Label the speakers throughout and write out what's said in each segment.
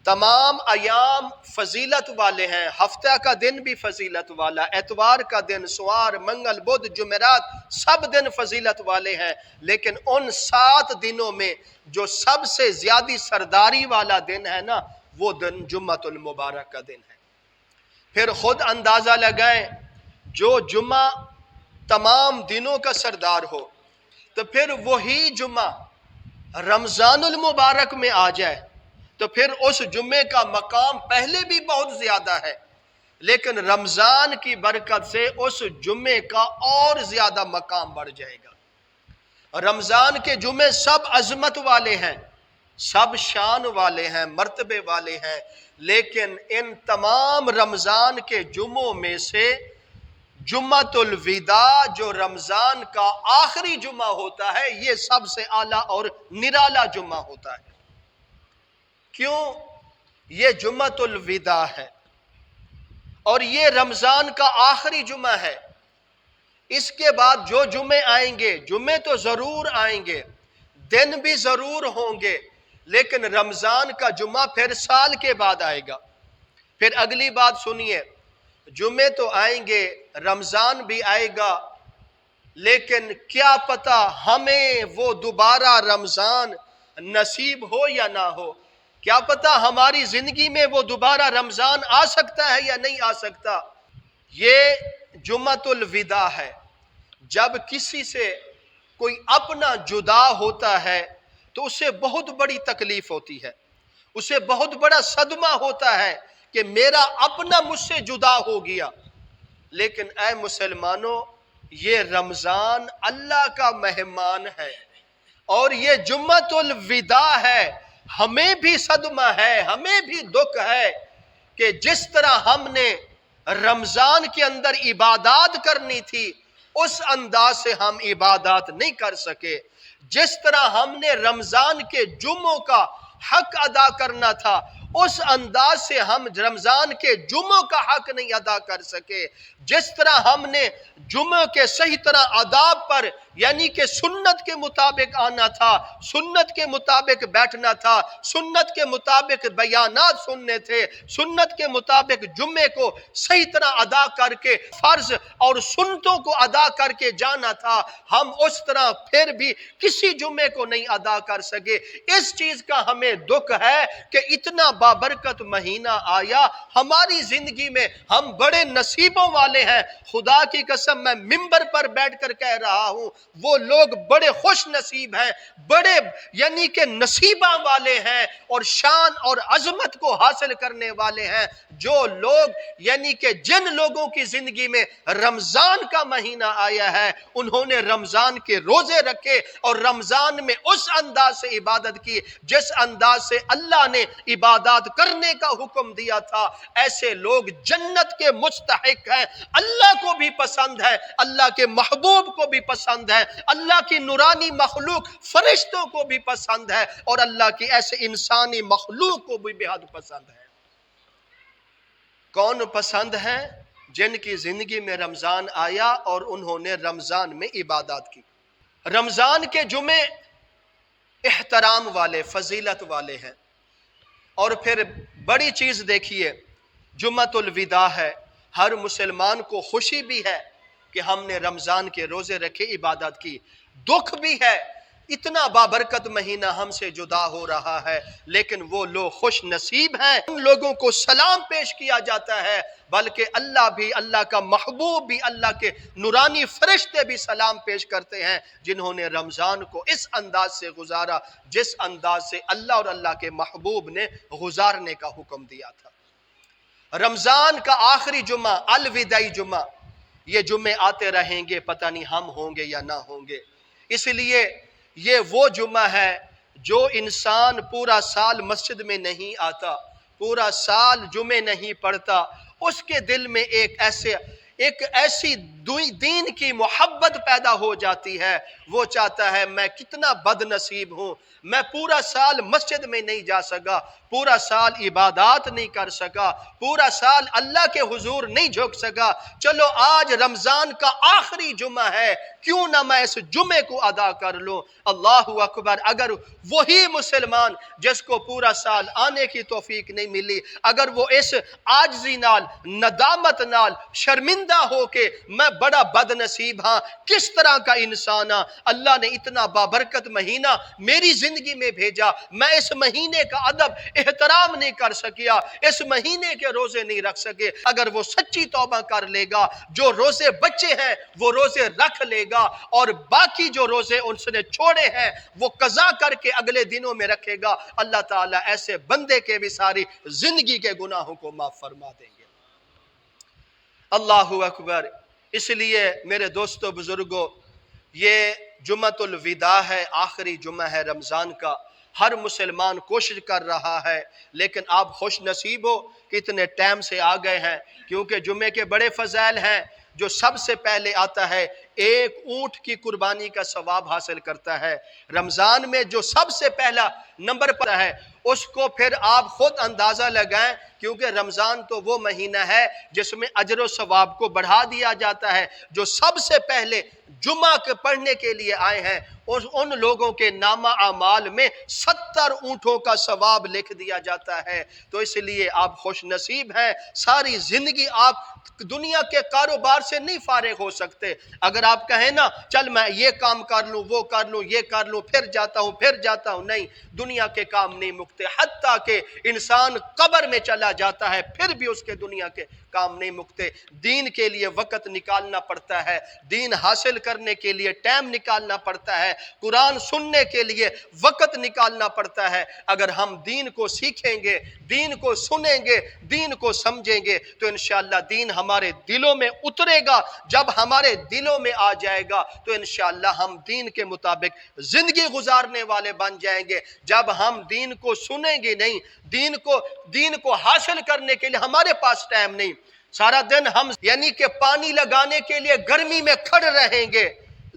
Speaker 1: تمام ایام فضیلت والے ہیں، ہفتہ کا دن بھی فضیلت والا، اتوار کا دن، سوار، منگل، بدھ، جمعرات، سب دن فضیلت والے ہیں، لیکن ان 7 دنوں میں جو سب سے زیادہ سرداری والا دن ہے نا، وہ دن جمعۃ المبارک کا دن ہے۔ پھر خود اندازہ لگائیں، جو جمعہ تمام دنوں کا سردار ہو تو پھر وہی جمعہ رمضان المبارک میں آ جائے تو پھر اس جمعے کا مقام پہلے بھی بہت زیادہ ہے، لیکن رمضان کی برکت سے اس جمعے کا اور زیادہ مقام بڑھ جائے گا۔ رمضان کے جمعے سب عظمت والے ہیں، سب شان والے ہیں، مرتبے والے ہیں، لیکن ان تمام رمضان کے جمعوں میں سے جمعۃ الوداع جو رمضان کا آخری جمعہ ہوتا ہے، یہ سب سے اعلیٰ اور نرالا جمعہ ہوتا ہے۔ کیوں؟ یہ جمعۃ الوداع ہے اور یہ رمضان کا آخری جمعہ ہے۔ اس کے بعد جو جمعے آئیں گے، جمعے تو ضرور آئیں گے، دن بھی ضرور ہوں گے، لیکن رمضان کا جمعہ پھر سال کے بعد آئے گا۔ پھر اگلی بات سنیے، جمعے تو آئیں گے، رمضان بھی آئے گا، لیکن کیا پتہ ہمیں وہ دوبارہ رمضان نصیب ہو یا نہ ہو؟ کیا پتہ ہماری زندگی میں وہ دوبارہ رمضان آ سکتا ہے یا نہیں آ سکتا؟ یہ جمعۃ الوداع ہے۔ جب کسی سے کوئی اپنا جدا ہوتا ہے تو اسے بہت بڑی تکلیف ہوتی ہے، اسے بہت بڑا صدمہ ہوتا ہے کہ میرا اپنا مجھ سے جدا ہو گیا۔ لیکن اے مسلمانوں، یہ رمضان اللہ کا مہمان ہے اور یہ جمعۃ الوداع ہے۔ ہمیں بھی صدمہ ہے، ہمیں بھی دکھ ہے کہ جس طرح ہم نے رمضان کے اندر عبادات کرنی تھی اس انداز سے ہم عبادات نہیں کر سکے، جس طرح ہم نے رمضان کے جمعوں کا حق ادا کرنا تھا اس انداز سے ہم رمضان کے جمعوں کا حق نہیں ادا کر سکے، جس طرح ہم نے جمعہ کے صحیح طرح آداب پر یعنی کہ سنت کے مطابق آنا تھا، سنت کے مطابق بیٹھنا تھا، سنت کے مطابق بیانات سننے تھے، سنت کے مطابق جمعے کو صحیح طرح ادا کر کے فرض اور سنتوں کو ادا کر کے جانا تھا، ہم اس طرح پھر بھی کسی جمعے کو نہیں ادا کر سکے۔ اس چیز کا ہمیں دکھ ہے کہ اتنا بابرکت مہینہ آیا ہماری زندگی میں، ہم بڑے نصیبوں والے ہیں۔ خدا کی قسم میں ممبر پر بیٹھ کر کہہ رہا ہوں، وہ لوگ بڑے خوش نصیب ہیں، بڑے یعنی کہ نصیبہ والے ہیں اور شان اور عظمت کو حاصل کرنے والے ہیں، جو لوگ یعنی کہ جن لوگوں کی زندگی میں رمضان کا مہینہ آیا ہے انہوں نے رمضان کے روزے رکھے اور رمضان میں اس انداز سے عبادت کی جس انداز سے اللہ نے عبادات کرنے کا حکم دیا تھا۔ ایسے لوگ جنت کے مستحق ہیں، اللہ کو بھی پسند ہے، اللہ کے محبوب کو بھی پسند ہے، اللہ کی نورانی مخلوق فرشتوں کو بھی پسند ہے اور اللہ کی ایسے انسانی مخلوق کو بھی بے حد پسند ہے۔ کون پسند ہے؟ جن کی زندگی میں رمضان آیا اور انہوں نے رمضان میں عبادات کی۔ رمضان کے جمعے احترام والے، فضیلت والے ہیں۔ اور پھر بڑی چیز دیکھیے، جمعۃ الوداع ہے، ہر مسلمان کو خوشی بھی ہے کہ ہم نے رمضان کے روزے رکھے، عبادت کی، دکھ بھی ہے اتنا بابرکت مہینہ ہم سے جدا ہو رہا ہے، لیکن وہ لوگ خوش نصیب ہیں، ان لوگوں کو سلام پیش کیا جاتا ہے، بلکہ اللہ بھی، اللہ کا محبوب بھی، اللہ کے نورانی فرشتے بھی سلام پیش کرتے ہیں جنہوں نے رمضان کو اس انداز سے گزارا جس انداز سے اللہ اور اللہ کے محبوب نے گزارنے کا حکم دیا تھا۔ رمضان کا آخری جمعہ الوداعی جمعہ، یہ جمعے آتے رہیں گے، پتہ نہیں ہم ہوں گے یا نہ ہوں گے، اس لیے یہ وہ جمعہ ہے جو انسان پورا سال مسجد میں نہیں آتا، پورا سال جمعے نہیں پڑھتا، اس کے دل میں ایک ایسے ایک ایسی دین کی محبت پیدا ہو جاتی ہے، وہ چاہتا ہے میں کتنا بد نصیب ہوں، میں پورا سال مسجد میں نہیں جا سکا، پورا سال عبادات نہیں کر سکا، پورا سال اللہ کے حضور نہیں جھک سکا، چلو آج رمضان کا آخری جمعہ ہے، کیوں نہ میں اس جمعے کو ادا کر لوں۔ اللہ اکبر۔ اگر وہی مسلمان جس کو پورا سال آنے کی توفیق نہیں ملی، اگر وہ اس عاجزی نال، ندامت نال، شرمندہ ہو کے میں بڑا بد نصیب ہاں، کس طرح کا انسان ہاں، اللہ نے اتنا بابرکت مہینہ میری زندگی میں بھیجا، میں اس مہینے کا ادب احترام نہیں کر سکیا، اس مہینے کے روزے نہیں رکھ سکے، اگر وہ سچی توبہ کر لے گا، جو روزے بچے ہیں وہ روزے رکھ لے گا، اور باقی جو روزے اس نے چھوڑے ہیں وہ قضا کر کے اگلے دنوں میں رکھے گا، اللہ تعالیٰ ایسے بندے کے بھی ساری زندگی کے گناہوں کو معاف فرما دیں گے۔ اللہ اکبر۔ اس لیے میرے دوستو بزرگوں، یہ جمعۃ الوداع ہے، آخری جمعہ ہے رمضان کا، ہر مسلمان کوشش کر رہا ہے، لیکن آپ خوش نصیب ہو کہ اتنے ٹائم سے آ گئے ہیں، کیونکہ جمعے کے بڑے فضائل ہیں۔ جو سب سے پہلے آتا ہے، ایک اونٹ کی قربانی کا ثواب حاصل کرتا ہے۔ رمضان میں جو سب سے پہلا نمبر پر ہے، اس کو پھر آپ خود اندازہ لگائیں، کیونکہ رمضان تو وہ مہینہ ہے جس میں اجر و ثواب کو بڑھا دیا جاتا ہے۔ جو سب سے پہلے جمعہ کے پڑھنے کے لیے آئے ہیں، ان لوگوں کے نامہ اعمال میں 70 اونٹوں کا ثواب لکھ دیا جاتا ہے۔ تو اس لیے آپ خوش نصیب ہیں، ساری زندگی آپ دنیا کے کاروبار سے نہیں فارغ ہو سکتے۔ اگر آپ کہیں نا چل میں یہ کام کر لوں، وہ کر لوں، یہ کر لوں، پھر جاتا ہوں، نہیں، دنیا کے کام نہیں مکتے، حتیٰ کہ انسان قبر میں چلا جاتا ہے پھر بھی اس کے دنیا کے کام نہیں مکتے۔ دین کے لیے وقت نکالنا پڑتا ہے، دین حاصل کرنے کے لیے ٹائم نکالنا پڑتا ہے، قرآن سننے کے لیے وقت نکالنا پڑتا ہے۔ اگر ہم دین کو سیکھیں گے، دین کو سنیں گے، دین کو سمجھیں گے، تو انشاءاللہ دین ہمارے دلوں میں اترے گا۔ جب ہمارے دلوں میں آ جائے گا تو انشاءاللہ ہم دین کے مطابق زندگی گزارنے والے بن جائیں گے۔ جب ہم دین کو سنیں گے نہیں، دین کو حاصل کرنے کے لیے ہمارے پاس ٹائم نہیں، سارا دن ہم یعنی کہ پانی لگانے کے لیے گرمی میں کھڑے رہیں گے،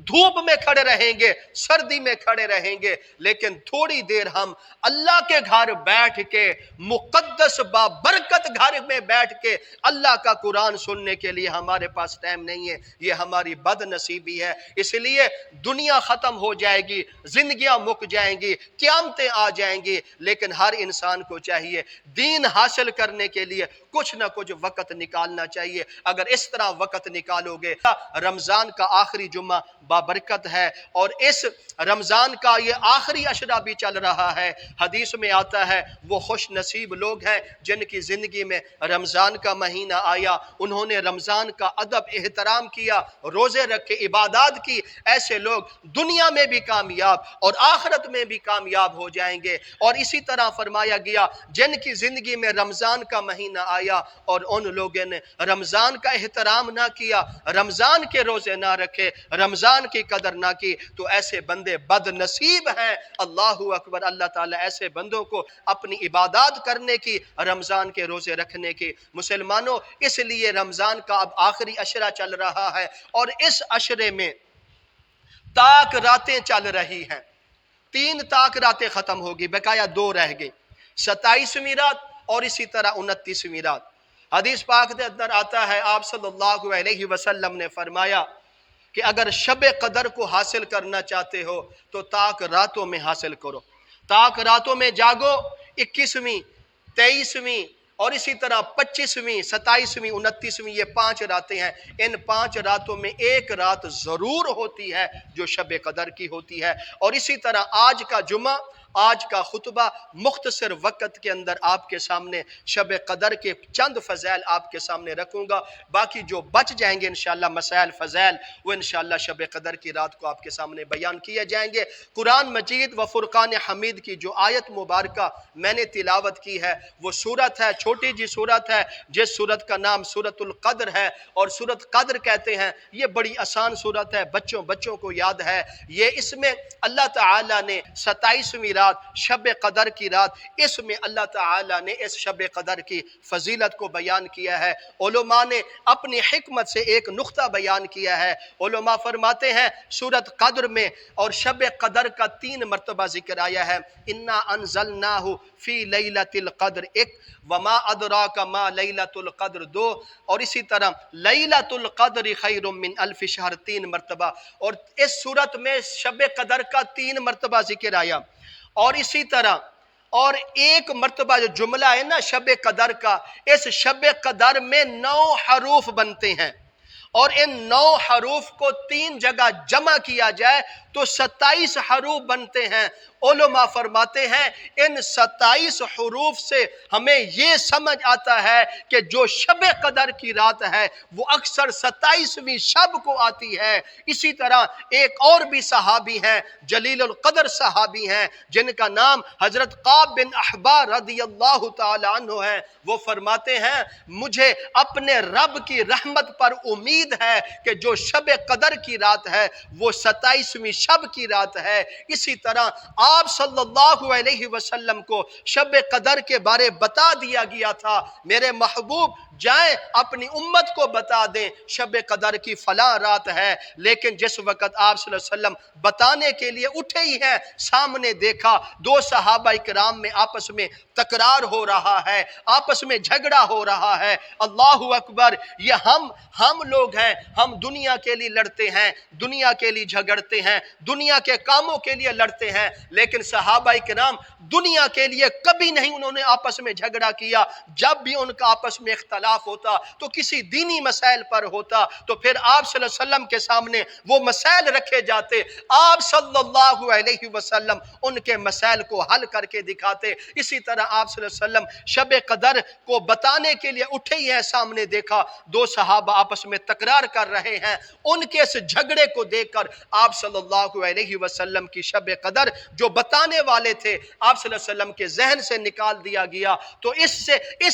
Speaker 1: دھوپ میں کھڑے رہیں گے، سردی میں کھڑے رہیں گے، لیکن تھوڑی دیر ہم اللہ کے گھر بیٹھ کے، مقدس بابرکت گھر میں بیٹھ کے اللہ کا قرآن سننے کے لیے ہمارے پاس ٹائم نہیں ہے۔ یہ ہماری بد نصیبی ہے۔ اس لیے دنیا ختم ہو جائے گی، زندگیاں مک جائیں گی، قیامتیں آ جائیں گی، لیکن ہر انسان کو چاہیے دین حاصل کرنے کے لیے کچھ نہ کچھ وقت نکالنا چاہیے۔ اگر اس طرح وقت نکالو گے، رمضان کا آخری جمعہ بابرکت ہے، اور اس رمضان کا یہ آخری عشرہ بھی چل رہا ہے۔ حدیث میں آتا ہے وہ خوش نصیب لوگ ہیں جن کی زندگی میں رمضان کا مہینہ آیا، انہوں نے رمضان کا ادب احترام کیا، روزے رکھے، عبادات کی، ایسے لوگ دنیا میں بھی کامیاب اور آخرت میں بھی کامیاب ہو جائیں گے۔ اور اسی طرح فرمایا گیا جن کی زندگی میں رمضان کا مہینہ آیا اور ان لوگوں نے رمضان کا احترام نہ کیا، رمضان کے روزے نہ رکھے، رمضان کی قدر نہ کی، تو ایسے بندے بد نصیب ہیں۔ اللہ اکبر۔ اللہ تعالیٰ ایسے بندوں کو اپنی عبادات کرنے کی، رمضان کے روزے رکھنے کی۔ مسلمانوں، اس لیے رمضان کا اب آخری عشرہ چل رہا ہے، اور اس عشرے میں تاک راتیں چل رہی ہیں۔ 3 تاک راتیں ختم ہوگی، بقایا 2 رہ گئی، 27ویں رات اور اسی طرح 29ویں رات۔ حدیث پاک کے اندر آتا ہے، آپ صلی اللہ علیہ وسلم نے فرمایا کہ اگر شب قدر کو حاصل کرنا چاہتے ہو تو تاک راتوں میں حاصل کرو، تاک راتوں میں جاگو۔ 21ویں، 23ویں اور اسی طرح 25ویں، 27ویں، 29ویں، یہ 5 راتیں ہیں۔ ان 5 راتوں میں ایک رات ضرور ہوتی ہے جو شب قدر کی ہوتی ہے۔ اور اسی طرح آج کا جمعہ، آج کا خطبہ مختصر وقت کے اندر آپ کے سامنے شب قدر کے چند فضائل آپ کے سامنے رکھوں گا، باقی جو بچ جائیں گے انشاءاللہ مسائل فضائل، وہ انشاءاللہ شب قدر کی رات کو آپ کے سامنے بیان کیے جائیں گے۔ قرآن مجید و فرقان حمید کی جو آیت مبارکہ میں نے تلاوت کی ہے، وہ سورت ہے، چھوٹی جی سورت ہے، جس سورت کا نام سورت القدر ہے، اور سورت قدر کہتے ہیں۔ یہ بڑی آسان سورت ہے، بچوں کو یاد ہے۔ یہ اس میں اللہ تعالیٰ نے 27ویں رات، شب قدر کی رات، اس میں اللہ تعالیٰ نے اس شب قدر کی فضیلت کو بیان کیا ہے۔ علماء نے اپنی حکمت سے ایک نقطہ بیان کیا ہے۔ علماء فرماتے ہیں سورۃ قدر میں اور شب قدر کا 3 مرتبہ ذکر آیا ہے۔ انا انزلناہ فی لیلۃ القدر 1، وما ادراک ما لیلۃ القدر 2، اور اسی طرح لیلۃ القدر خیر من الف شہر 3 مرتبہ، اور اس صورت میں شب قدر کا 3 مرتبہ ذکر آیا۔ اور اسی طرح اور ایک مرتبہ جو جملہ ہے نا شب قدر کا، اس شب قدر میں 9 حروف بنتے ہیں، اور ان 9 حروف کو 3 جگہ جمع کیا جائے تو 27 حروف بنتے ہیں۔ علماء فرماتے ہیں ان 27 حروف سے ہمیں یہ سمجھ آتا ہے کہ جو شب قدر کی رات ہے وہ اکثر 27ویں شب کو آتی ہے۔ اسی طرح ایک اور بھی صحابی ہیں، جلیل القدر صحابی ہیں، جن کا نام حضرت قعب بن احبار رضی اللہ تعالی عنہ ہے۔ وہ فرماتے ہیں مجھے اپنے رب کی رحمت پر امید ہے کہ جو شب قدر کی رات ہے وہ 27ویں شب کی رات ہے۔ اسی طرح آپ صلی اللہ علیہ وسلم کو شب قدر کے بارے بتا دیا گیا تھا، میرے محبوب جائیں اپنی امت کو بتا دیں شب قدر کی فلاں رات ہے، لیکن جس وقت آپ صلی اللہ علیہ وسلم بتانے کے لیے اٹھے ہی ہیں، سامنے دیکھا 2 صحابہ کرام میں آپس میں تکرار ہو رہا ہے، آپس میں جھگڑا ہو رہا ہے۔ اللہ اکبر، یہ ہم لوگ ہیں، ہم دنیا کے لیے لڑتے ہیں، دنیا کے لیے جھگڑتے ہیں، دنیا کے کاموں کے لیے لڑتے ہیں، لیکن صحابہ کرام دنیا کے لیے کبھی نہیں انہوں نے آپس میں جھگڑا کیا۔ جب بھی ان کا آپس میں اختلاف ہوتا تو کسی دینی مسائل پر ہوتا تو پھر آپ صلی اللہ علیہ وسلم کے سامنے وہ مسائل رکھے جاتے، آپ صلی اللہ علیہ وسلم ان کے مسائل کو حل کر کے دکھاتے۔ اسی طرح آپ صلی اللہ علیہ وسلم شب قدر کو بتانے کے لیے اٹھے ہی ہیں، سامنے دیکھا 2 صحابہ آپس میں تکرار کر رہے ہیں، ان کے اس جھگڑے کو دیکھ کر آپ صلی اللہ علیہ وسلم کی شب قدر جو بتانے والے تھے آپ صلی اللہ علیہ وسلم کے ذہن سے نکال دیا گیا۔ تو اس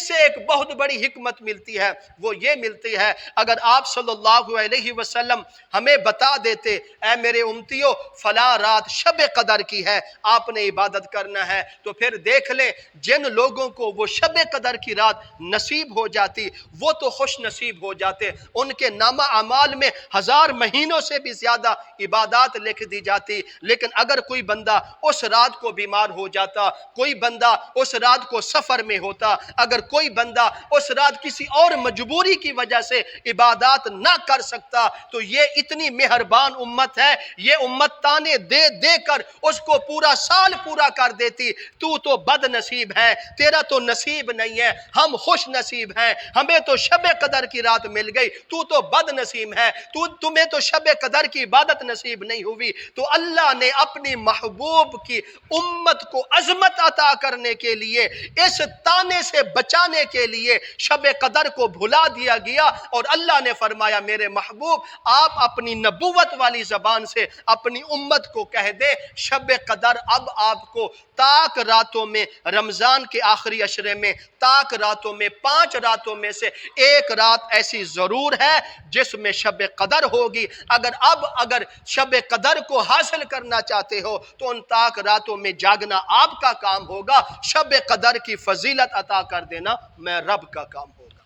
Speaker 1: سے ایک بہت بڑی حکمت ملتی ہے، وہ یہ ملتی ہے اگر آپ صلی اللہ علیہ وسلم ہمیں بتا دیتے اے میرے امتیوں فلاں رات شب قدر کی ہے، آپ نے عبادت کرنا ہے، تو پھر دیکھ لیں جن لوگوں کو وہ شب قدر کی رات نصیب ہو جاتی وہ تو خوش نصیب ہو جاتے، ان کے نامہ اعمال میں 1000 مہینوں سے بھی زیادہ عبادات لکھ دی جاتی۔ لیکن اگر کوئی بندہ اس رات کو بیمار ہو جاتا، کوئی بندہ اس رات کو سفر میں ہوتا، اگر کوئی بندہ اس رات کسی اور مجبوری کی وجہ سے عبادات نہ کر سکتا، تو یہ اتنی مہربان امت ہے، یہ امت تانے دے دے کر اس کو پورا سال پورا کر دیتی۔ تو بد نصیب ہے، تیرا تو نصیب نہیں ہے، ہم خوش نصیب ہیں، ہمیں تو شب قدر کی رات مل گئی، تو بد نصیب ہے، تمہیں تو شب قدر کی عبادت نصیب نہیں ہوئی۔ تو اللہ نے اپنی محبوب کی امت کو عظمت عطا کرنے کے لیے، اس تانے سے بچانے کے لیے شب قدر کو بھلا دیا گیا، اور اللہ نے فرمایا میرے محبوب آپ اپنی نبوت والی زبان سے اپنی امت کو کہہ دے شب قدر اب آپ کو تاک راتوں میں، رمضان کے آخری عشرے میں تاک راتوں میں 5 راتوں میں سے ایک رات ایسی ضرور ہے جس میں شب قدر ہوگی۔ اگر شب قدر کو حاصل کرنا چاہتے ہو تو ان تاک راتوں میں جاگنا آپ کا کام ہوگا، شب قدر کی فضیلت عطا کر دینا میں رب کا کام ہوگا۔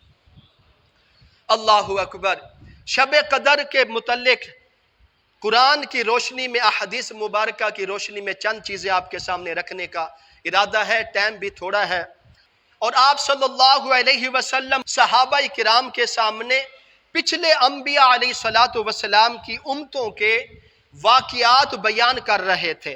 Speaker 1: اللہ اکبر۔ شب قدر کے متعلق قرآن کی روشنی میں، احادیث مبارکہ کی روشنی میں چند چیزیں آپ کے سامنے رکھنے کا ارادہ ہے، ٹائم بھی تھوڑا ہے، اور آپ صلی اللہ علیہ وسلم صحابہ کرام کے سامنے پچھلے انبیاء علیہ السلام کی امتوں کے واقعات بیان کر رہے تھے،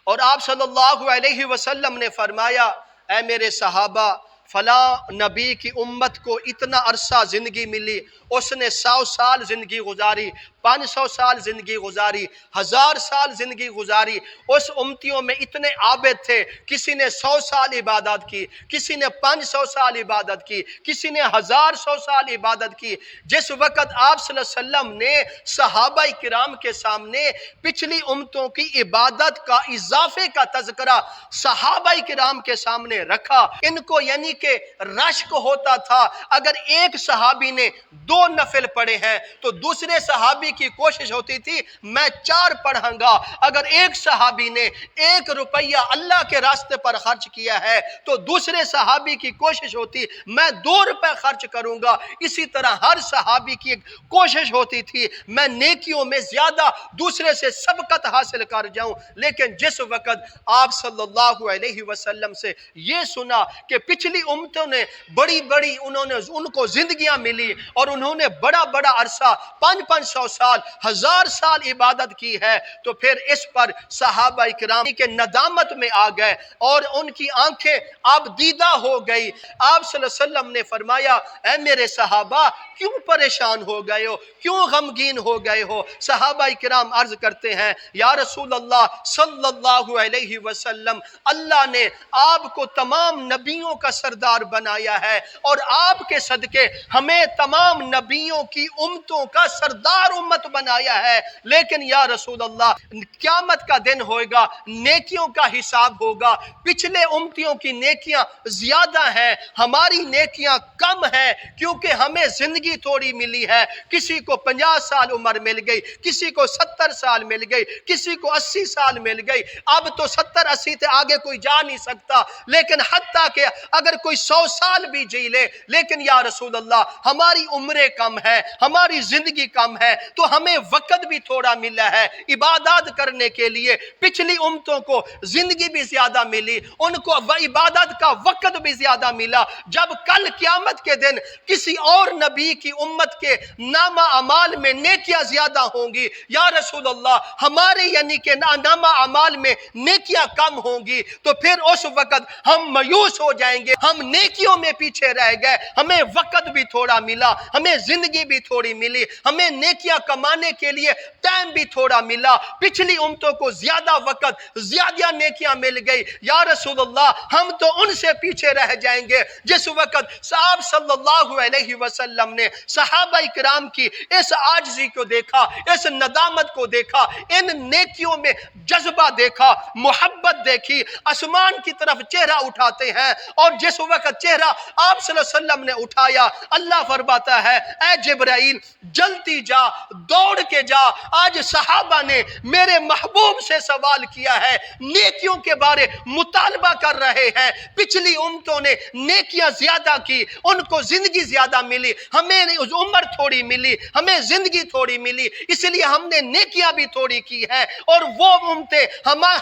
Speaker 1: اور آپ صلی اللہ علیہ وسلم نے فرمایا اے میرے صحابہ فلاں نبی کی امت کو اتنا عرصہ زندگی ملی، اس نے 100 سال زندگی گزاری، 500 سال زندگی گزاری، 1000 سال زندگی گزاری، اس امتیوں میں اتنے عابد تھے، کسی نے 100 سال عبادت کی، کسی نے 500 سال عبادت کی، کسی نے 1100 سال عبادت کی۔ جس وقت آپ صلی اللہ علیہ وسلم نے صحابہ کرام کے سامنے پچھلی امتوں کی عبادت کا اضافے کا تذکرہ صحابہ کرام کے سامنے رکھا، ان کو یعنی کہ رشک ہوتا تھا، اگر ایک صحابی نے 2 نفل پڑھے ہیں تو دوسرے صحابی کی کوشش ہوتی تھی میں 4 پڑھاں گا، اگر ایک صحابی نے 1 روپیہ اللہ کے راستے پر خرچ کیا ہے تو دوسرے صحابی کی کوشش ہوتی میں 2 روپے خرچ کروں گا۔ اسی طرح ہر صحابی کی ایک کوشش ہوتی تھی میں نیکیوں میں زیادہ دوسرے سے سبقت حاصل کر جاؤں۔ لیکن جس وقت آپ صلی اللہ علیہ وسلم سے یہ سنا کہ پچھلی امتوں نے بڑی بڑی ان کو زندگیاں ملی اور انہوں نے بڑا بڑا عرصہ 500 سال 1000 سال عبادت کی ہے، تو پھر اس پر صحابہ اکرام کے ندامت میں آ گئے اور ان کی آنکھیں اب دیدہ ہو گئی۔ آپ صلی اللہ علیہ وسلم نے فرمایا اے میرے صحابہ کیوں پریشان ہو گئے ہو، کیوں غمگین ہو گئے ہو؟ صحابہ کرام عرض کرتے ہیں یا رسول اللہ صلی اللہ علیہ وسلم، اللہ نے آپ کو تمام نبیوں کا سردار بنایا ہے اور آپ کے صدقے ہمیں تمام نبیوں کی امتوں کا سردار امت بنایا ہے، لیکن یا رسول اللہ قیامت کا دن ہوگا، نیکیوں کا حساب ہوگا، پچھلے امتیوں کی نیکیاں زیادہ ہیں، ہماری نیکیاں کم ہیں کیونکہ ہمیں زندگی تھوڑی ملی ہے، کسی کو 50 سال عمر مل گئی، کسی کو 70 سال مل گئی، کسی کو 80 سال مل گئی، اب تو 70-80 سے آگے کوئی جا نہیں سکتا، لیکن حتیٰ کہ اگر کوئی 100 سال بھی جی لے، لیکن یا رسول اللہ ہماری عمریں کم ہے، ہماری زندگی کم ہے، تو ہمیں وقت بھی تھوڑا ملا ہے عبادات کرنے کے لیے۔ پچھلی امتوں کو زندگی بھی زیادہ ملی، ان کو عبادت کا وقت بھی زیادہ ملا، جب کل قیامت کے دن کسی اور نبی کی امت کے نامہ اعمال میں نیکیاں زیادہ ہوں گی، یا رسول اللہ ہمارے یعنی کہ نامہ اعمال میں نیکیاں کم ہوں گی، تو پھر اس وقت ہم مایوس ہو جائیں گے، ہم نیکیوں میں پیچھے رہ گئے، ہمیں وقت بھی تھوڑا ملا، ہمیں زندگی بھی تھوڑی ملی، ہمیں نیکیاں کمانے کے لیے ٹائم بھی تھوڑا ملا، پچھلی امتوں کو زیادہ وقت زیادہ نیکیاں مل گئی، یا رسول اللہ ہم تو ان سے پیچھے رہ جائیں گے۔ جس وقت صاحب صلی اللہ علیہ وسلم نے صحابہ کرام کی اس عاجزی کو دیکھا، اس ندامت کو دیکھا، ان نیکیوں میں جذبہ دیکھا، محبت دیکھی، آسمان کی طرف چہرہ اٹھاتے ہیں، اور جس وقت چہرہ آپ صلی اللہ علیہ وسلم نے اٹھایا اللہ فرماتا ہے اے جبرائیل جلدی جا، دوڑ کے جا، آج صحابہ نے میرے محبوب سے سوال کیا ہے، نیکیوں کے بارے مطالبہ کر رہے ہیں، پچھلی امتوں نے نیکیاں زیادہ کی، ان کو زندگی زیادہ ملی، ہمیں عمر تھوڑی ملی، ہمیں زندگی تھوڑی ملی، اس لیے ہم نے نیکیاں بھی تھوڑی کی ہے، اور وہ امتیں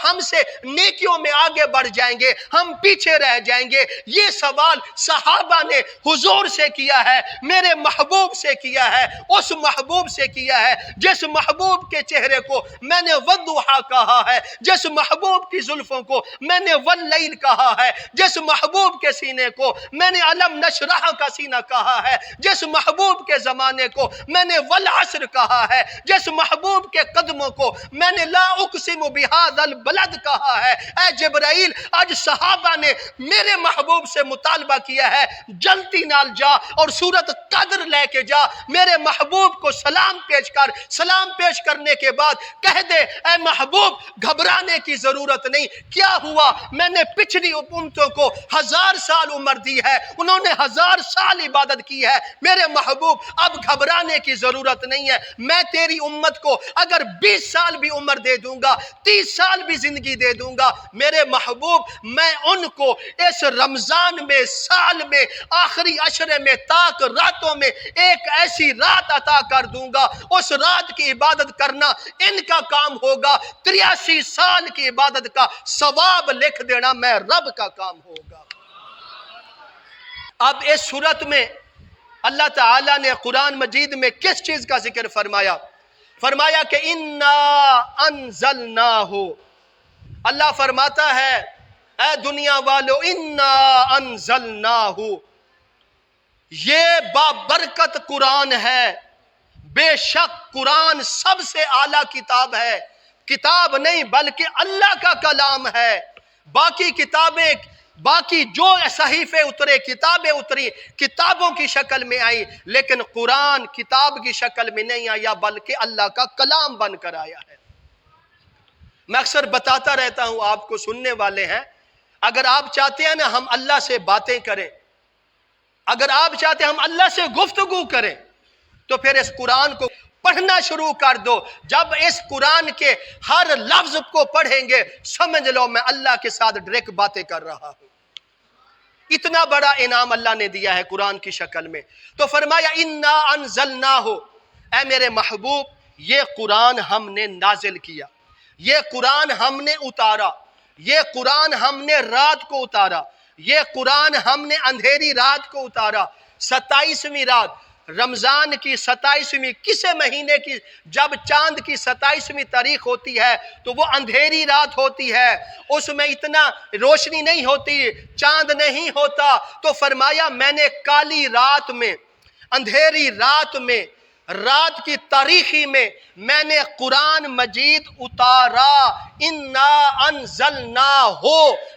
Speaker 1: ہم سے نیکیوں میں آگے بڑھ جائیں گے، ہم پیچھے رہ جائیں گے۔ یہ سوال صحابہ نے حضور سے کیا ہے، میرے محبوب سے کیا ہے، اس محبوب سے کیا ہے جس محبوب کے چہرے کو میں نے والضحیٰ کہا ہے، جس محبوب کی زلفوں کو میں نے واللیل کہا ہے، جس محبوب کے سینے کو میں نے علم نشرح کا سینہ کہا ہے، جس محبوب کے زمانے کو میں نے والعصر کہا ہے، جس محبوب کے قدموں کو میں نے لا اقسم بہذا البلد کہا ہے۔ اے جبرائیل آج صحابہ نے میرے محبوب سے مطالبہ کیا ہے جلدی نال جا اور سورت قدر لے کے جا، میرے محبوب کو سلام پیش کر، سلام پیش کرنے کے بعد کہہ دے اے محبوب گھبرانے کی ضرورت نہیں، کیا ہوا میں نے پچھلی امتوں کو 1000 سال عمر دی ہے، انہوں نے 1000 سال عبادت کی ہے، میرے محبوب اب گھبرانے کی ضرورت نہیں ہے، میں تیری امت کو اگر 20 سال بھی عمر دے دوں گا، 30 سال بھی زندگی دے دوں گا، میرے محبوب میں ان کو اس رمضان میں سال میں آخری عشرے میں تاک راتوں میں ایک ایسی رات عطا کر دوں گا، اس رات کی عبادت کرنا ان کا کام ہوگا، 83 سال کی عبادت کا ثواب لکھ دینا میں رب کا کام ہوگا۔ اب اس صورت میں اللہ تعالیٰ نے قرآن مجید میں کس چیز کا ذکر فرمایا؟ فرمایا کہ اِنَّا أَنزَلْنَاهُ، اللہ فرماتا ہے اے دنیا والو اِنَّا أَنزَلْنَاهُ، یہ بابرکت قرآن ہے، بے شک قرآن سب سے اعلیٰ کتاب ہے، کتاب نہیں بلکہ اللہ کا کلام ہے، باقی کتابیں باقی جو صحیفے اترے کتابیں اتری کتابوں کی شکل میں آئی، لیکن قرآن کتاب کی شکل میں نہیں آیا بلکہ اللہ کا کلام بن کر آیا ہے۔ میں اکثر بتاتا رہتا ہوں، آپ کو سننے والے ہیں، اگر آپ چاہتے ہیں نا ہم اللہ سے باتیں کریں، اگر آپ چاہتے ہیں ہم اللہ سے گفتگو کریں، تو پھر اس قرآن کو پڑھنا شروع کر دو. جب اس قرآن کے ہر لفظ کو پڑھیں گے سمجھ لو میں اللہ کے ساتھ ڈائریکٹ باتیں کر رہا ہوں. اتنا بڑا انعام اللہ نے دیا ہے قرآن کی شکل میں. تو فرمایا انا انزلناہ، اے میرے محبوب یہ قرآن ہم نے نازل کیا، یہ قرآن ہم نے اتارا، یہ قرآن ہم نے رات کو اتارا، یہ قرآن ہم نے اندھیری رات کو اتارا. 27ویں رات رمضان کی 27ویں کسی مہینے کی جب چاند کی 27ویں تاریخ ہوتی ہے تو وہ اندھیری رات ہوتی ہے، اس میں اتنا روشنی نہیں ہوتی، چاند نہیں ہوتا. تو فرمایا میں نے کالی رات میں، اندھیری رات میں، رات کی تاریخی میں نے قرآن مجید اتارا. انا انزلناہ،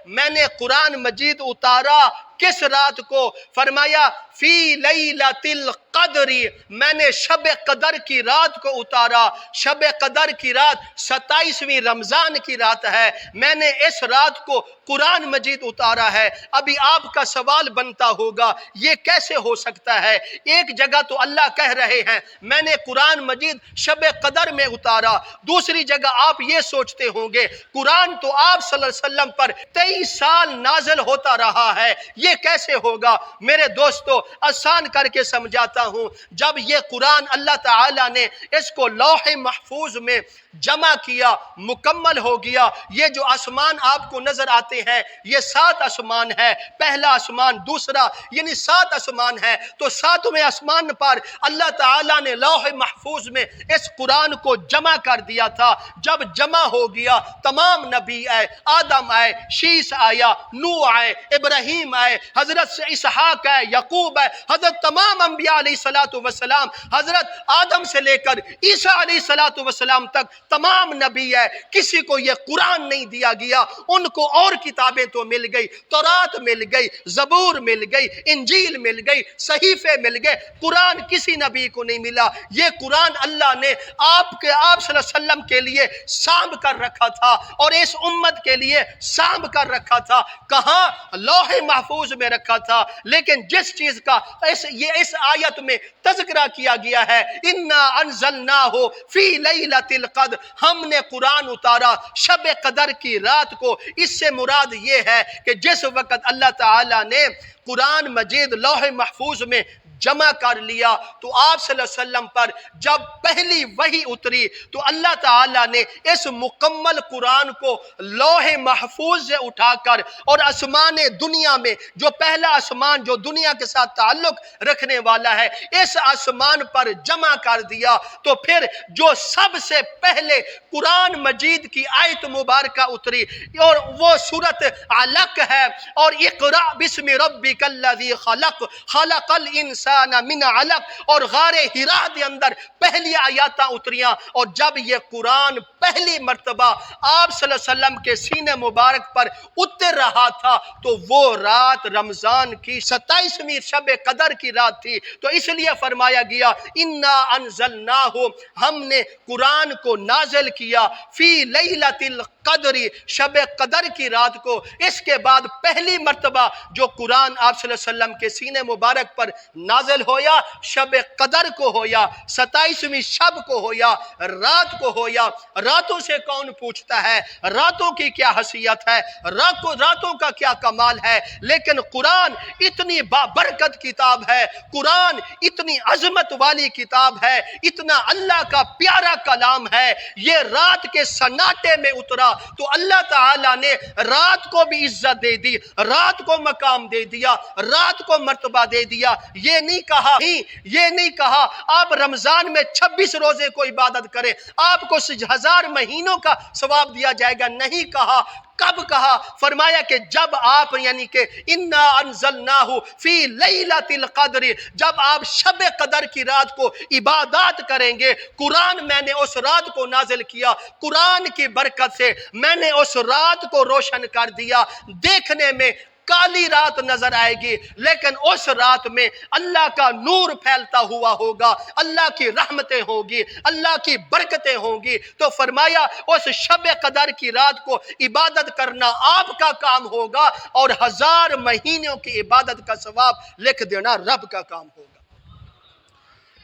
Speaker 1: میں نے قرآن مجید اتارا. کس رات کو؟ فرمایا فی لیلۃ القدر، میں نے شب قدر کی رات کو اتارا. شب قدر کی رات 27ویں رمضان کی رات ہے، میں نے اس رات کو قرآن مجید اتارا ہے. ابھی آپ کا سوال بنتا ہوگا یہ کیسے ہو سکتا ہے؟ ایک جگہ تو اللہ کہہ رہے ہیں میں نے قرآن مجید شب قدر میں اتارا، دوسری جگہ آپ یہ سوچتے ہوں گے قرآن تو آپ صلی اللہ علیہ وسلم پر 23 سال نازل ہوتا رہا ہے، یہ کیسے ہوگا؟ میرے دوستو آسان کر کے سمجھاتا ہوں. جب یہ قرآن اللہ تعالیٰ نے اس کو لوح محفوظ میں جمع کیا، مکمل ہو گیا. یہ جو آسمان آپ کو نظر آتے ہیں یہ 7 آسمان ہے، پہلا آسمان، دوسرا، یعنی 7 آسمان ہے. تو 7ویں آسمان پر اللہ تعالیٰ نے لوح محفوظ میں اس قرآن کو جمع کر دیا تھا. جب جمع ہو گیا تمام نبی آئے، آدم آئے، شیس آیا، نوح آئے، ابراہیم آئے، حضرت اسحاق آئے، یعقوب آئے، حضرت تمام انبیاء علیہ السلام، حضرت آدم سے لے کر عیسیٰ علیہ السلام تک تمام نبی ہے. کسی کو یہ قرآن نہیں دیا گیا. ان کو اور کتابیں تو مل گئی، تورات مل گئی، زبور مل گئی، انجیل مل گئی، صحیفے مل گئے، قرآن کسی نبی کو نہیں ملا. یہ قرآن اللہ نے آپ صلی اللہ علیہ وسلم کے لیے سانب کر رکھا تھا اور اس امت کے لیے سانب کر رکھا تھا. کہاں؟ لوح محفوظ میں رکھا تھا. لیکن جس چیز کا اس آیت میں تذکرہ کیا گیا ہے انا انزلناہ فی لیلۃ القدر، ہم نے قرآن اتارا شب قدر کی رات کو. اس سے مراد یہ ہے کہ جس وقت اللہ تعالیٰ نے قرآن مجید لوح محفوظ میں جمع کر لیا تو آپ صلی اللہ علیہ وسلم پر جب پہلی وحی اتری تو اللہ تعالیٰ نے اس مکمل قرآن کو لوح محفوظ سے اٹھا کر اور آسمان دنیا میں جو پہلا آسمان جو دنیا کے ساتھ تعلق رکھنے والا ہے اس آسمان پر جمع کر دیا. تو پھر جو سب سے پہلے قرآن مجید کی آیت مبارکہ اتری اور وہ سورت علق ہے، اور اقرأ بسم ربک الذی خلق خلق الانسان من علق، اور غار حرا کے اندر پہلی آیاتاں اتریاں. اور جب یہ قرآن پہلی مرتبہ آپ صلی اللہ علیہ وسلم کے سینے مبارک پر اتر رہا تھا تو وہ رات رمضان کی 27ویں شب قدر کی رات تھی. تو اس لیے فرمایا گیا انا انزلناہ، ہم نے قرآن کو نازل کیا فی لیلۃ القدر، شب قدر کی رات کو. اس کے بعد پہلی مرتبہ جو قرآن آپ صلی اللہ علیہ وسلم کے سینے مبارک پر نازل ہویا شب قدر کو ہویا، 27ویں شب کو ہویا، رات کو ہویا. راتوں سے کون پوچھتا ہے؟ راتوں کی کیا حیثیت ہے؟ راتوں کا کیا کمال ہے؟ لیکن قرآن اتنی بابرکت کتاب ہے، قرآن اتنی عظمت والی کتاب ہے، اتنا اللہ کا پیارا کلام ہے. یہ رات کے سناٹے میں اترا تو اللہ تعالیٰ نے رات کو بھی عزت دے دی، رات کو مقام دے دیا، رات کو مرتبہ دے دیا. یہ نہیں کہا آپ رمضان میں 26 روزے کو عبادت کریں آپ کو 1000 مہینوں کا ثواب دیا جائے گا، نہیں کہا. کب کہا؟ فرمایا کہ جب آپ یعنی کہ انا انزلناہ فی لیلۃ القدر، جب آپ شب قدر کی رات کو عبادات کریں گے. قرآن میں نے اس رات کو نازل کیا، قرآن کی برکت سے میں نے اس رات کو روشن کر دیا. دیکھنے میں کالی رات نظر آئے گی لیکن اس رات میں اللہ کا نور پھیلتا ہوا ہوگا، اللہ کی رحمتیں ہوگی، اللہ کی برکتیں ہوں گی. تو فرمایا اس شب قدر کی رات کو عبادت کرنا آپ کا کام ہوگا اور 1000 مہینوں کی عبادت کا ثواب لکھ دینا رب کا کام ہوگا.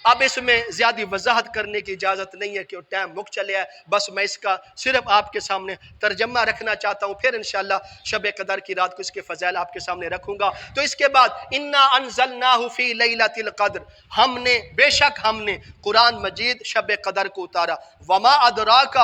Speaker 1: اب اس میں زیادہ وضاحت کرنے کی اجازت نہیں ہے کہ وہ ٹائم مک چلے ہے، بس میں اس کا صرف آپ کے سامنے ترجمہ رکھنا چاہتا ہوں، پھر انشاءاللہ شب قدر کی رات کو اس کے فضائل آپ کے سامنے رکھوں گا۔ تو اس کے بعد انا انزلناہ فی لیلۃ القدر، بے شک ہم نے قرآن مجید شب قدر کو اتارا۔ وما ادراک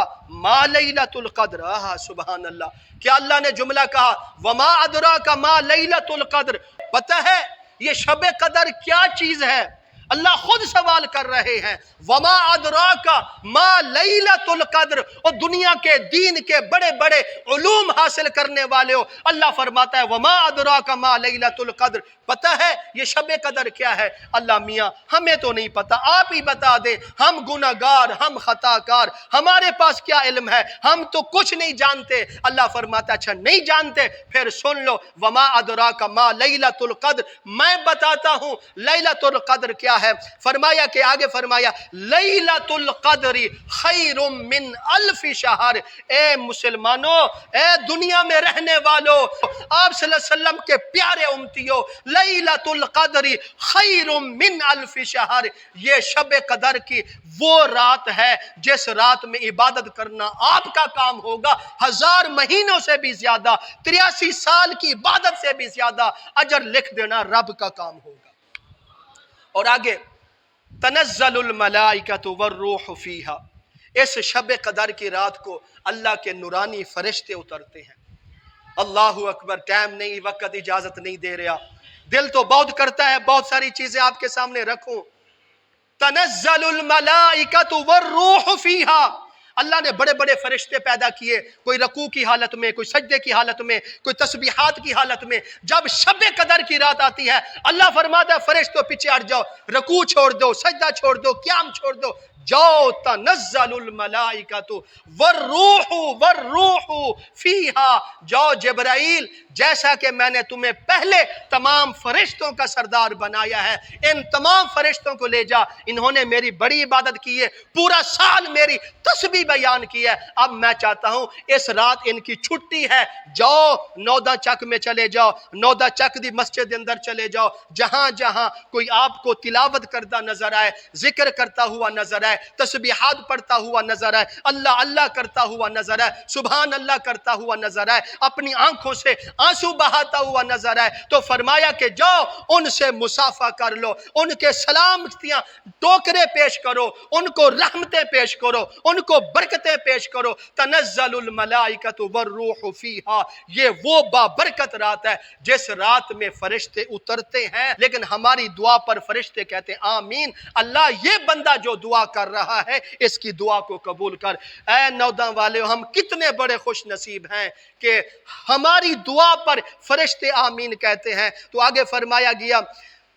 Speaker 1: ما لیلۃ القدر، سبحان اللہ، کیا اللہ نے جملہ کہا وما ادراک ما لیلۃ القدر، پتہ ہے یہ شب قدر کیا چیز ہے؟ اللہ خود سوال کر رہے ہیں وما ادراک ما لیلۃ القدر، اور دنیا کے دین کے بڑے بڑے علوم حاصل کرنے والے ہو، اللہ فرماتا ہے وما ادراک ما لیلۃ القدر، پتہ ہے یہ شب قدر کیا ہے؟ اللہ میاں ہمیں تو نہیں پتہ، آپ ہی بتا دیں، ہم گناہگار، ہم خطا کار، ہمارے پاس کیا علم ہے، ہم تو کچھ نہیں جانتے۔ اللہ فرماتا اچھا نہیں جانتے، پھر سن لو وما ادراک ما لیلۃ القدر، میں بتاتا ہوں لیلۃ القدر کیا ہے۔ فرمایا کہ آگے فرمایا لیلۃ القدر خیر من الف شہر، اے مسلمانوں، اے دنیا میں رہنے والوں، آپ صلی اللہ علیہ وسلم کے پیارے امتیوں، لیلۃ القدر خیر من الف شہر، یہ شب قدر کی وہ رات ہے جس رات میں عبادت کرنا آپ کا کام ہوگا 1000 مہینوں سے بھی زیادہ، 83 سال کی عبادت سے بھی زیادہ اجر لکھ دینا رب کا کام ہوگا۔ اور آگے تنزل الملائکۃ والروح فیہا، اس شب قدر کی رات کو اللہ کے نورانی فرشتے اترتے ہیں۔ اللہ اکبر، ٹائم نہیں، وقت اجازت نہیں دے رہا، دل تو بہت کرتا ہے بہت ساری چیزیں آپ کے سامنے رکھوں۔ تنزل الملائکۃ والروح فیہا، اللہ نے بڑے بڑے فرشتے پیدا کیے، کوئی رکوع کی حالت میں، کوئی سجدے کی حالت میں، کوئی تسبیحات کی حالت میں۔ جب شب قدر کی رات آتی ہے اللہ فرماتا ہے فرشتوں پیچھے ہٹ جاؤ، رکوع چھوڑ دو، سجدہ چھوڑ دو، قیام چھوڑ دو، جاؤ تنزل الملائکۃ والروح فیہا، جاؤ جبرائیل، جیسا کہ میں نے تمہیں پہلے تمام فرشتوں کا سردار بنایا ہے، ان تمام فرشتوں کو لے جا، انہوں نے میری بڑی عبادت کی ہے، پورا سال میری تسبیح بیان کی ہے، اب میں چاہتا ہوں اس رات ان کی چھٹی ہے، جاؤ نودا چک میں چلے جاؤ، نودا چک دی مسجد اندر چلے جاؤ، جہاں جہاں کوئی آپ کو تلاوت کرتا نظر آئے، ذکر کرتا ہوا نظر آئے، تسبیحات پڑھتا ہوا نظر آئے، اللہ اللہ کرتا ہوا نظر آئے، سبحان اللہ کرتا ہوا نظر آئے، اپنی آنکھوں سے آنسو بہاتا ہوا نظر آئے، تو فرمایا کہ جاؤ ان سے مصافحہ کر لو، ان کے سلامتیاں ٹوکرے پیش کرو، ان کو رحمتیں پیش کرو، ان کو برکتیں پیش کرو۔ تنزل الملائکۃ والروح فیہا، یہ وہ بابرکت رات ہے جس رات میں فرشتے اترتے ہیں، لیکن ہماری دعا پر فرشتے کہتے ہیں آمین، اللہ یہ بندہ جو دعا کر رہا ہے اس کی دعا کو قبول کر۔ اے نوداں والے، ہم کتنے بڑے خوش نصیب ہیں کہ ہماری دعا پر فرشتے آمین کہتے ہیں۔ تو آگے فرمایا گیا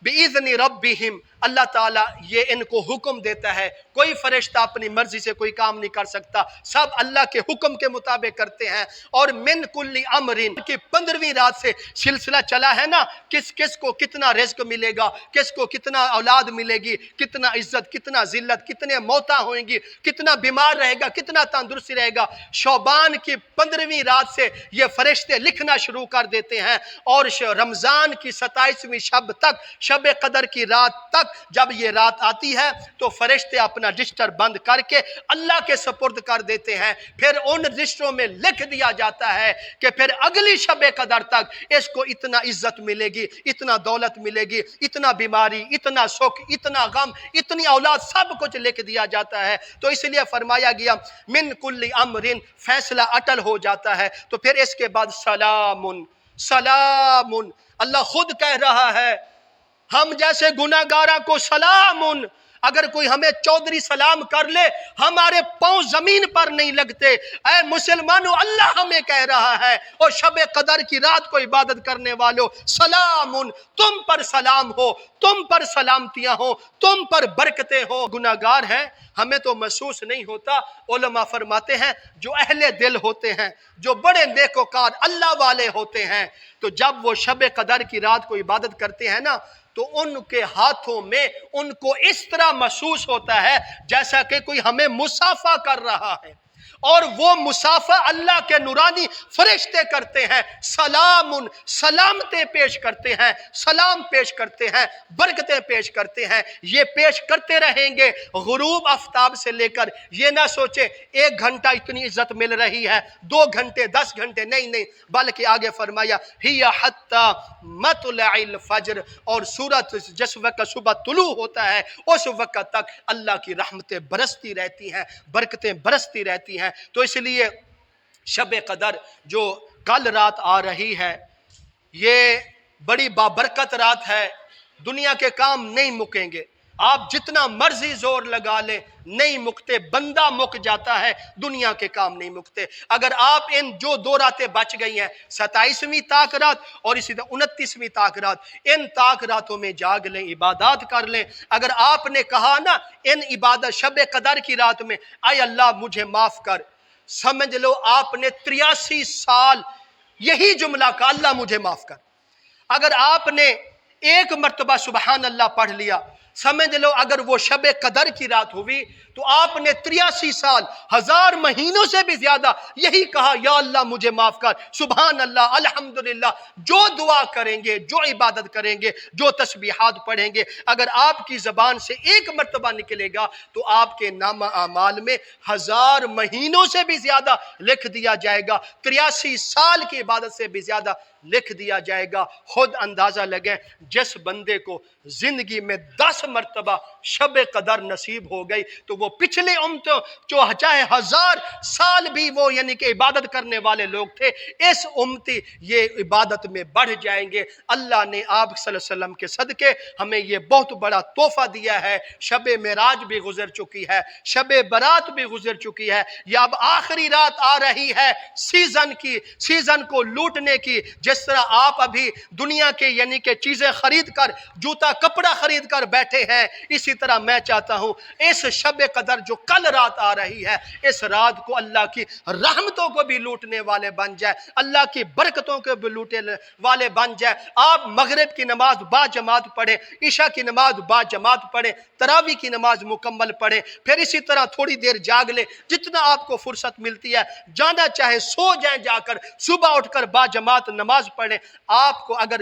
Speaker 1: بِإِذْنِ رَبِّهِمْ، اللہ تعالیٰ یہ ان کو حکم دیتا ہے، کوئی فرشتہ اپنی مرضی سے کوئی کام نہیں کر سکتا، سب اللہ کے حکم کے مطابق کرتے ہیں۔ اور من کل امرن کی 15ویں رات سے سلسلہ چلا ہے نا، کس کس کو کتنا رزق ملے گا، کس کو کتنا اولاد ملے گی، کتنا عزت، کتنا ذلت، کتنے موتاں ہوئیں گی، کتنا بیمار رہے گا، کتنا تندرستی رہے گا۔ شعبان کی 15ویں رات سے یہ فرشتے لکھنا شروع کر دیتے ہیں، اور رمضان کی 27ویں شب تک، شب قدر کی رات تک جب یہ رات آتی ہے تو فرشتے اپنا رجسٹر بند کر کے اللہ کے سپرد کر دیتے ہیں، پھر ان رجسٹروں میں لکھ دیا جاتا ہے کہ پھر اگلی شب قدر تک اس کو اتنا عزت ملے گی، اتنا دولت ملے گی، اتنا بیماری، اتنا سکھ، اتنا غم، اتنی اولاد، سب کچھ لکھ دیا جاتا ہے۔ تو اس لیے فرمایا گیا من کل امرن، فیصلہ اٹل ہو جاتا ہے۔ تو پھر اس کے بعد سلام سلام، اللہ خود کہہ رہا ہے ہم جیسے گناہگارہ کو سلام، اگر کوئی ہمیں چودھری سلام کر لے ہمارے پاؤں زمین پر نہیں لگتے۔ اے مسلمانوں، اللہ ہمیں کہہ رہا ہے اور شب قدر کی رات کو عبادت کرنے والوں سلام، تم پر سلام ہو، تم پر سلامتیاں ہو، تم پر برکتیں ہو۔ گناہگار ہیں، ہمیں تو محسوس نہیں ہوتا، علماء فرماتے ہیں جو اہل دل ہوتے ہیں، جو بڑے نیکوکار اللہ والے ہوتے ہیں، تو جب وہ شب قدر کی رات کو عبادت کرتے ہیں نا تو ان کے ہاتھوں میں ان کو اس طرح محسوس ہوتا ہے جیسا کہ کوئی ہمیں مصافحہ کر رہا ہے، اور وہ مسافہ اللہ کے نورانی فرشتے کرتے ہیں، سلام سلامتیں پیش کرتے ہیں، سلام پیش کرتے ہیں، برکتیں پیش کرتے ہیں، یہ پیش کرتے رہیں گے غروب آفتاب سے لے کر۔ یہ نہ سوچے 1 گھنٹہ اتنی عزت مل رہی ہے، 2 گھنٹے 10 گھنٹے، نہیں، بلکہ آگے فرمایا ہی حتی مطلع الفجر، اور سورج جس وقت صبح طلوع ہوتا ہے اس وقت تک اللہ کی رحمتیں برستی رہتی ہیں، برکتیں برستی رہتی ہیں۔ تو اس لیے شب قدر جو کل رات آ رہی ہے یہ بڑی بابرکت رات ہے، دنیا کے کام نہیں مکیں گے، آپ جتنا مرضی زور لگا لیں نہیں مکتے، بندہ مک جاتا ہے، دنیا کے کام نہیں مکتے۔ اگر آپ ان جو 2 راتیں بچ گئی ہیں، 27ویں طاق رات اور اسی طرح 29ویں طاق رات، ان طاق راتوں میں جاگ لیں، عبادات کر لیں۔ اگر آپ نے کہا نا ان عبادت شب قدر کی رات میں اے اللہ مجھے معاف کر، سمجھ لو آپ نے 83 سال یہی جملہ کہا، اللہ مجھے معاف کر۔ اگر آپ نے 1 مرتبہ سبحان اللہ پڑھ لیا، سمجھ لو اگر وہ شب قدر کی رات ہوئی تو آپ نے 83 سال 1000 مہینوں سے بھی زیادہ یہی کہا یا اللہ مجھے معاف کر، سبحان اللہ، الحمدللہ۔ جو دعا کریں گے، جو عبادت کریں گے، جو تسبیحات پڑھیں گے، اگر آپ کی زبان سے 1 مرتبہ نکلے گا تو آپ کے نامہ اعمال میں 1000 مہینوں سے بھی زیادہ لکھ دیا جائے گا، 83 سال کی عبادت سے بھی زیادہ لکھ دیا جائے گا۔ خود اندازہ لگیں جس بندے کو زندگی میں 10 مرتبہ شب قدر نصیب ہو گئی تو وہ پچھلے امتوں جو چاہے 1000 سال بھی وہ یعنی کہ عبادت کرنے والے لوگ تھے، اس امتی یہ عبادت میں بڑھ جائیں گے۔ اللہ نے آپ صلی اللہ علیہ وسلم کے صدقے ہمیں یہ بہت بڑا تحفہ دیا ہے۔ شب معراج بھی گزر چکی ہے، شب برات بھی گزر چکی ہے، یہ اب آخری رات آ رہی ہے سیزن کو لوٹنے کی۔ جس طرح آپ ابھی دنیا کے یعنی کہ چیزیں خرید کر، جوتا کپڑا خرید کر بیٹھے ہیں، اسی طرح میں چاہتا ہوں اس شب قدر جو کل رات آ رہی ہے، اس رات کو اللہ کی رحمتوں کو بھی لوٹنے والے بن جائے، اللہ کی برکتوں کو بھی لوٹنے والے بن جائے۔ آپ مغرب کی نماز با جماعت پڑھیں، عشاء کی نماز با جماعت پڑھیں، تراویح کی نماز مکمل پڑھیں، پھر اسی طرح تھوڑی دیر جاگ لیں، جتنا آپ کو فرصت ملتی ہے، جانا چاہے سو جائیں، جا کر صبح اٹھ کر با جماعت نماز پڑھیں۔ آپ کو اگر